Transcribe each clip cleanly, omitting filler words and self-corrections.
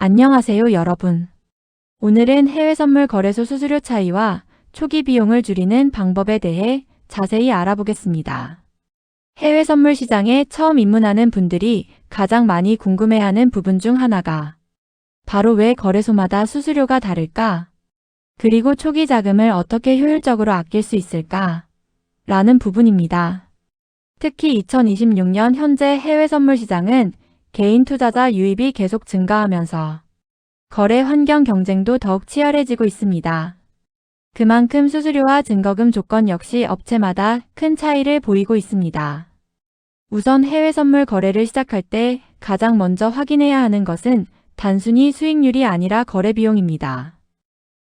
안녕하세요, 여러분. 오늘은 해외 선물 거래소 수수료 차이와 초기 비용을 줄이는 방법에 대해 자세히 알아보겠습니다. 해외 선물 시장에 처음 입문하는 분들이 가장 많이 궁금해하는 부분 중 하나가 바로 왜 거래소마다 수수료가 다를까? 그리고 초기 자금을 어떻게 효율적으로 아낄 수 있을까? 라는 부분입니다. 특히 2026년 현재 해외 선물 시장은 개인 투자자 유입이 계속 증가하면서 거래 환경 경쟁도 더욱 치열해지고 있습니다. 그만큼 수수료와 증거금 조건 역시 업체마다 큰 차이를 보이고 있습니다. 우선 해외 선물 거래를 시작할 때 가장 먼저 확인해야 하는 것은 단순히 수익률이 아니라 거래 비용입니다.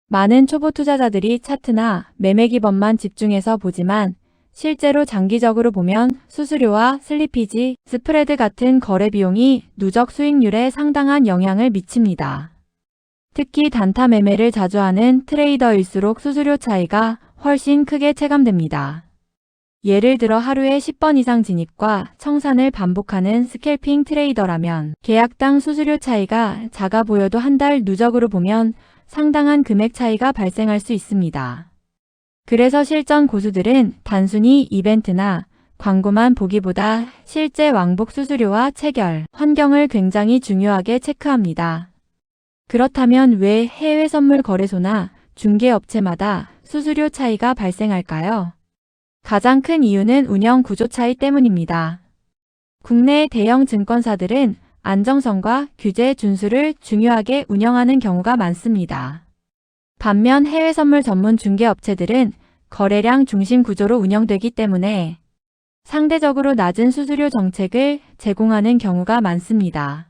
많은 초보 투자자들이 차트나 매매 기법만 집중해서 보지만 실제로 장기적으로 보면 수수료와 슬리피지, 스프레드 같은 거래 비용이 누적 수익률에 상당한 영향을 미칩니다. 특히 단타 매매를 자주 하는 트레이더일수록 수수료 차이가 훨씬 크게 체감됩니다. 예를 들어 하루에 10번 이상 진입과 청산을 반복하는 스캘핑 트레이더라면 계약당 수수료 차이가 작아 보여도 한 달 누적으로 보면 상당한 금액 차이가 발생할 수 있습니다. 그래서 실전 고수들은 단순히 이벤트나 광고만 보기보다 실제 왕복 수수료와 체결, 환경을 굉장히 중요하게 체크합니다. 그렇다면 왜 해외 선물 거래소나 중개업체마다 수수료 차이가 발생할까요? 가장 큰 이유는 운영 구조 차이 때문입니다. 국내의 대형 증권사들은 안정성과 규제 준수를 중요하게 운영하는 경우가 많습니다. 반면 해외 선물 전문 중개업체들은 거래량 중심 구조로 운영되기 때문에 상대적으로 낮은 수수료 정책을 제공하는 경우가 많습니다.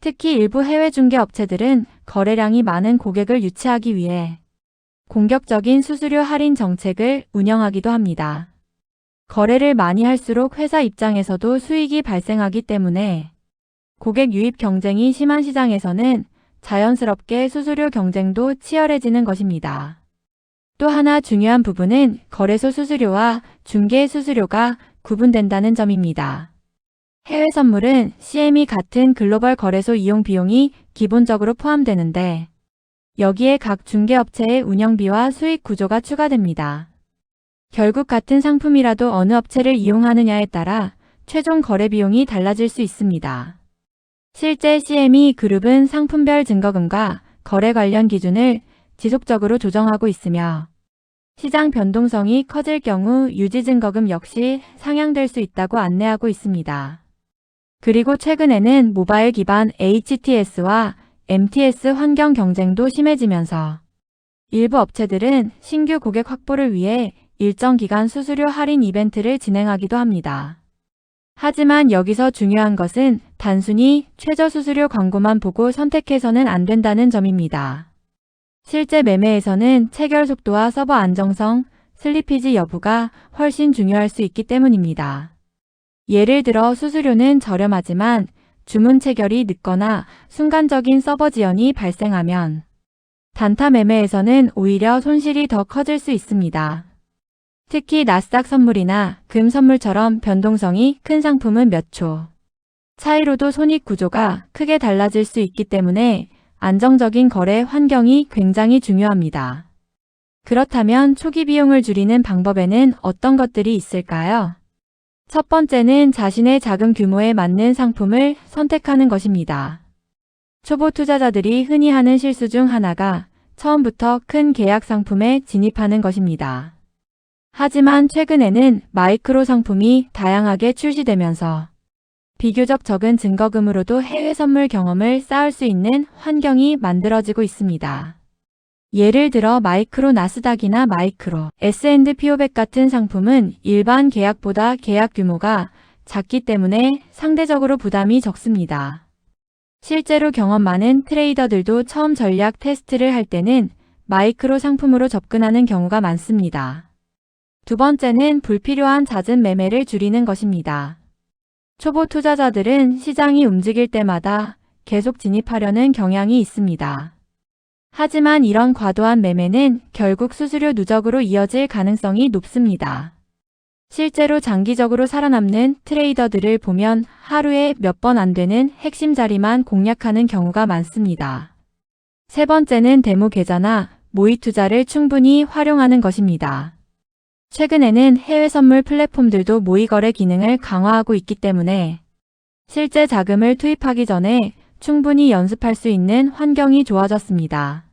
특히 일부 해외 중개업체들은 거래량이 많은 고객을 유치하기 위해 공격적인 수수료 할인 정책을 운영하기도 합니다. 거래를 많이 할수록 회사 입장에서도 수익이 발생하기 때문에 고객 유입 경쟁이 심한 시장에서는 자연스럽게 수수료 경쟁도 치열해지는 것입니다. 또 하나 중요한 부분은 거래소 수수료와 중개 수수료가 구분된다는 점입니다. 해외 선물은 CME 같은 글로벌 거래소 이용 비용이 기본적으로 포함되는데 여기에 각 중개업체의 운영비와 수익 구조가 추가됩니다. 결국 같은 상품이라도 어느 업체를 이용하느냐에 따라 최종 거래 비용이 달라질 수 있습니다. 실제 CME 그룹은 상품별 증거금과 거래 관련 기준을 지속적으로 조정하고 있으며 시장 변동성이 커질 경우 유지 증거금 역시 상향될 수 있다고 안내하고 있습니다. 그리고 최근에는 모바일 기반 HTS와 MTS 환경 경쟁도 심해지면서 일부 업체들은 신규 고객 확보를 위해 일정 기간 수수료 할인 이벤트를 진행하기도 합니다. 하지만 여기서 중요한 것은 단순히 최저 수수료 광고만 보고 선택해서는 안 된다는 점입니다. 실제 매매에서는 체결 속도와 서버 안정성, 슬리피지 여부가 훨씬 중요할 수 있기 때문입니다. 예를 들어 수수료는 저렴하지만 주문 체결이 늦거나 순간적인 서버 지연이 발생하면 단타 매매에서는 오히려 손실이 더 커질 수 있습니다. 특히 나스닥 선물이나 금 선물처럼 변동성이 큰 상품은 몇 초 차이로도 손익 구조가 크게 달라질 수 있기 때문에 안정적인 거래 환경이 굉장히 중요합니다. 그렇다면 초기 비용을 줄이는 방법에는 어떤 것들이 있을까요? 첫 번째는 자신의 자금 규모에 맞는 상품을 선택하는 것입니다. 초보 투자자들이 흔히 하는 실수 중 하나가 처음부터 큰 계약 상품에 진입하는 것입니다. 하지만 최근에는 마이크로 상품이 다양하게 출시되면서 비교적 적은 증거금으로도 해외 선물 경험을 쌓을 수 있는 환경이 만들어지고 있습니다. 예를 들어 마이크로 나스닥이나 마이크로 S&P 500 같은 상품은 일반 계약보다 계약 규모가 작기 때문에 상대적으로 부담이 적습니다. 실제로 경험 많은 트레이더들도 처음 전략 테스트를 할 때는 마이크로 상품으로 접근하는 경우가 많습니다. 두 번째는 불필요한 잦은 매매를 줄이는 것입니다. 초보 투자자들은 시장이 움직일 때마다 계속 진입하려는 경향이 있습니다. 하지만 이런 과도한 매매는 결국 수수료 누적으로 이어질 가능성이 높습니다. 실제로 장기적으로 살아남는 트레이더들을 보면 하루에 몇 번 안 되는 핵심 자리만 공략하는 경우가 많습니다. 세 번째는 데모 계좌나 모의 투자를 충분히 활용하는 것입니다. 최근에는 해외 선물 플랫폼들도 모의 거래 기능을 강화하고 있기 때문에 실제 자금을 투입하기 전에 충분히 연습할 수 있는 환경이 좋아졌습니다.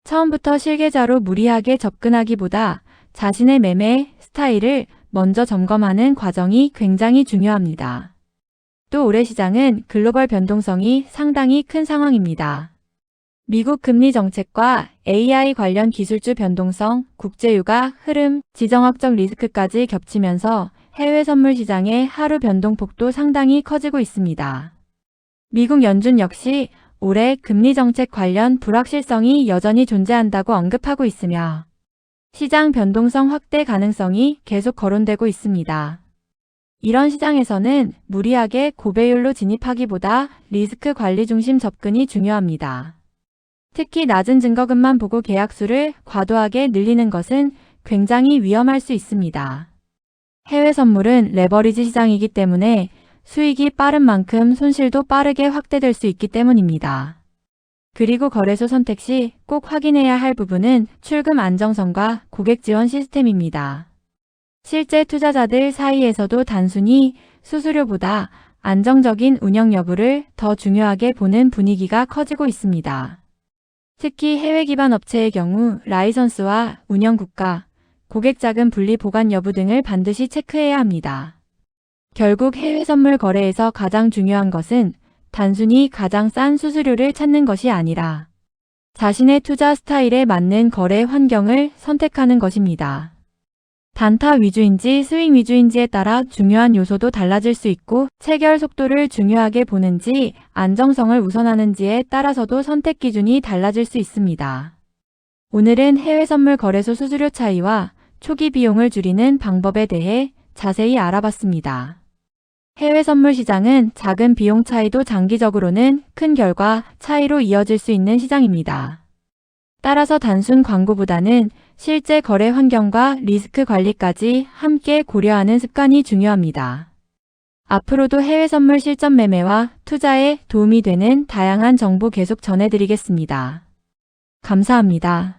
처음부터 실계좌로 무리하게 접근하기보다 자신의 매매 스타일을 먼저 점검하는 과정이 굉장히 중요합니다. 또 올해 시장은 글로벌 변동성이 상당히 큰 상황입니다. 미국 금리 정책과 AI 관련 기술주 변동성, 국제유가 흐름, 지정학적 리스크까지 겹치면서 해외 선물 시장의 하루 변동폭도 상당히 커지고 있습니다. 미국 연준 역시 올해 금리 정책 관련 불확실성이 여전히 존재한다고 언급하고 있으며 시장 변동성 확대 가능성이 계속 거론되고 있습니다. 이런 시장에서는 무리하게 고배율로 진입하기보다 리스크 관리 중심 접근이 중요합니다. 특히 낮은 증거금만 보고 계약수를 과도하게 늘리는 것은 굉장히 위험할 수 있습니다. 해외 선물은 레버리지 시장이기 때문에 수익이 빠른 만큼 손실도 빠르게 확대될 수 있기 때문입니다. 그리고 거래소 선택 시 꼭 확인해야 할 부분은 출금 안정성과 고객 지원 시스템입니다. 실제 투자자들 사이에서도 단순히 수수료보다 안정적인 운영 여부를 더 중요하게 보는 분위기가 커지고 있습니다. 특히 해외 기반 업체의 경우 라이선스와 운영 국가, 고객 자금 분리 보관 여부 등을 반드시 체크해야 합니다. 결국 해외 선물 거래에서 가장 중요한 것은 단순히 가장 싼 수수료를 찾는 것이 아니라 자신의 투자 스타일에 맞는 거래 환경을 선택하는 것입니다. 단타 위주인지 스윙 위주인지에 따라 중요한 요소도 달라질 수 있고 체결 속도를 중요하게 보는지 안정성을 우선하는지에 따라서도 선택 기준이 달라질 수 있습니다. 오늘은 해외 선물 거래소 수수료 차이와 초기 비용을 줄이는 방법에 대해 자세히 알아봤습니다. 해외 선물 시장은 작은 비용 차이도 장기적으로는 큰 결과 차이로 이어질 수 있는 시장입니다. 따라서 단순 광고보다는 실제 거래 환경과 리스크 관리까지 함께 고려하는 습관이 중요합니다. 앞으로도 해외 선물 실전 매매와 투자에 도움이 되는 다양한 정보 계속 전해드리겠습니다. 감사합니다.